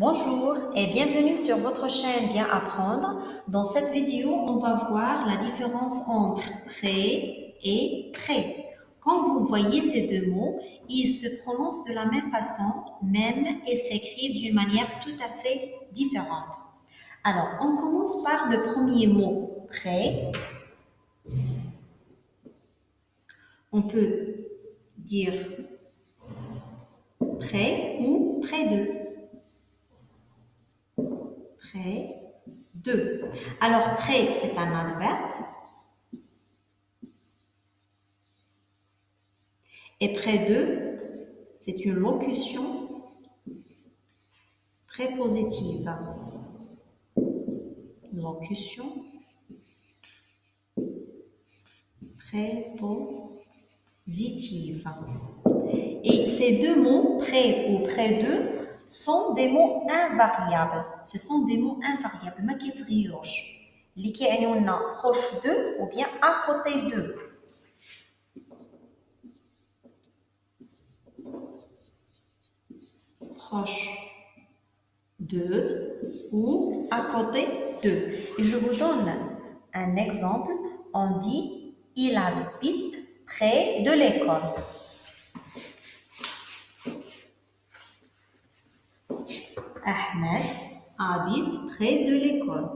Bonjour et bienvenue sur votre chaîne Bien Apprendre. Dans cette vidéo, on va voir la différence entre prêt et prêt. Quand vous voyez ces deux mots, ils se prononcent de la même façon, même et s'écrivent d'une manière tout à fait différente. Alors, on commence par le premier mot, prêt. On peut dire prêt ou près de. Près de. Alors, près, c'est un adverbe. Et près de, c'est une locution prépositive. Locution prépositive. Et ces deux mots, près ou près de, sont des mots invariables. Ce sont des mots invariables. ما كيتغيروش. اللي كيعنيو لنا proche de ou bien à côté de. Proche de ou à côté de. Et je vous donne un exemple. On dit il habite près de l'école. Ahmed habite près de l'école.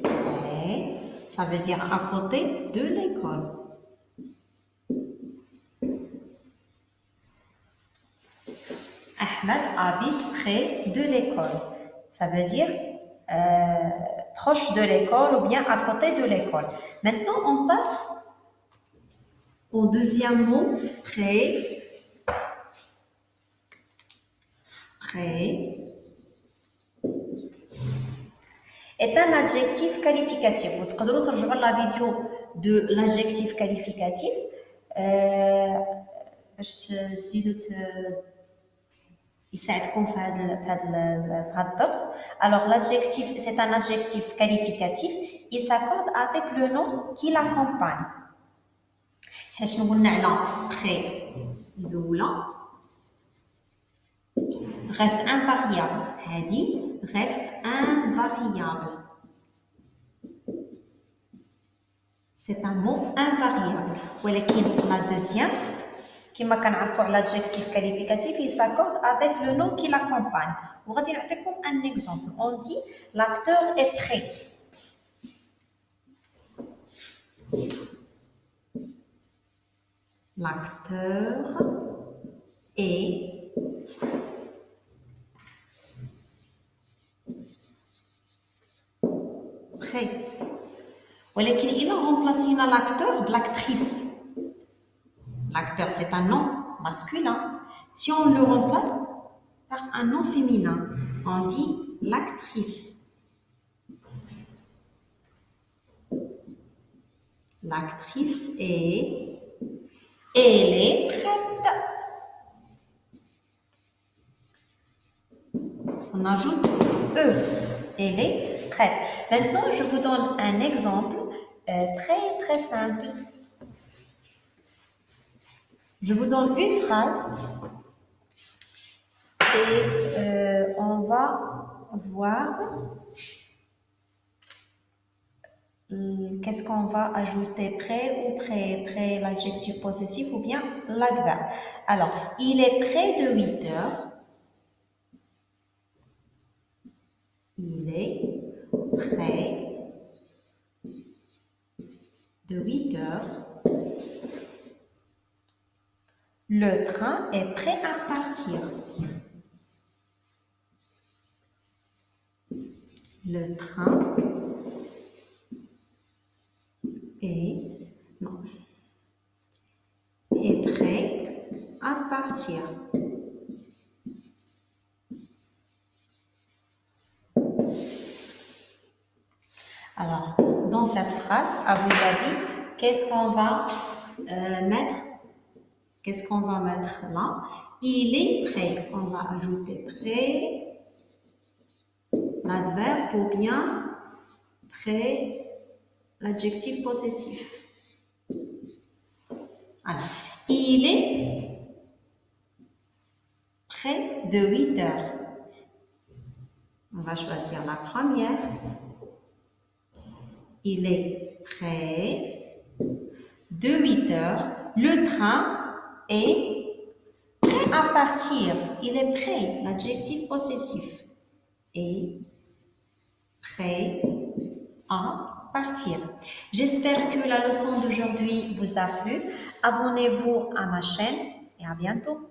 Près, ça veut dire à côté de l'école. Ahmed habite près de l'école. Ça veut dire proche de l'école ou bien à côté de l'école. Maintenant, on passe au deuxième mot, près. Près est un adjectif qualificatif. Vous pouvez rejoindre la vidéo de l'adjectif qualificatif. باش تزيدوا يساعدكم في هذا الدرس. Alors l'adjectif, c'est un adjectif qualificatif. Il s'accorde avec le nom qui l'accompagne. حنا شنو قلنا على près الأولى reste invariable. هذه reste invariable. C'est un mot invariable. ولكن la deuxième, كما كنعرفوا على l'adjectif qualificatif, il s'accorde avec le nom qui l'accompagne. وغادي نعطيكم un exemple. On dit l'acteur est prêt. L'acteur est prêt. ولكن إلا remplacina l'acteur par l'actrice. L'acteur, c'est un nom masculin. Si on le remplace par un nom féminin, on dit l'actrice. L'actrice est... Elle est prête. On ajoute E. Elle est prête. Maintenant, je vous donne un exemple très simple. Je vous donne une phrase et on va voir qu'est-ce qu'on va ajouter près ou près l'adjectif possessif ou bien l'adverbe. Alors, il est près de 8 heures. Il est près de 8 heures. Le train est prêt à partir. Le train est prêt à partir. Alors, dans cette phrase, à votre avis, qu'est-ce qu'on va mettre? Qu'est-ce qu'on va mettre là? Il est prêt. On va ajouter prêt. l'adverbe ou bien près l'adjectif possessif. Alors, il est près de 8 heures. On va choisir la première. Il est près de 8 heures. Le train est prêt à partir. Il est prêt, l'adjectif possessif. Est prêt à partir. J'espère que la leçon d'aujourd'hui vous a plu. Abonnez-vous à ma chaîne et à bientôt.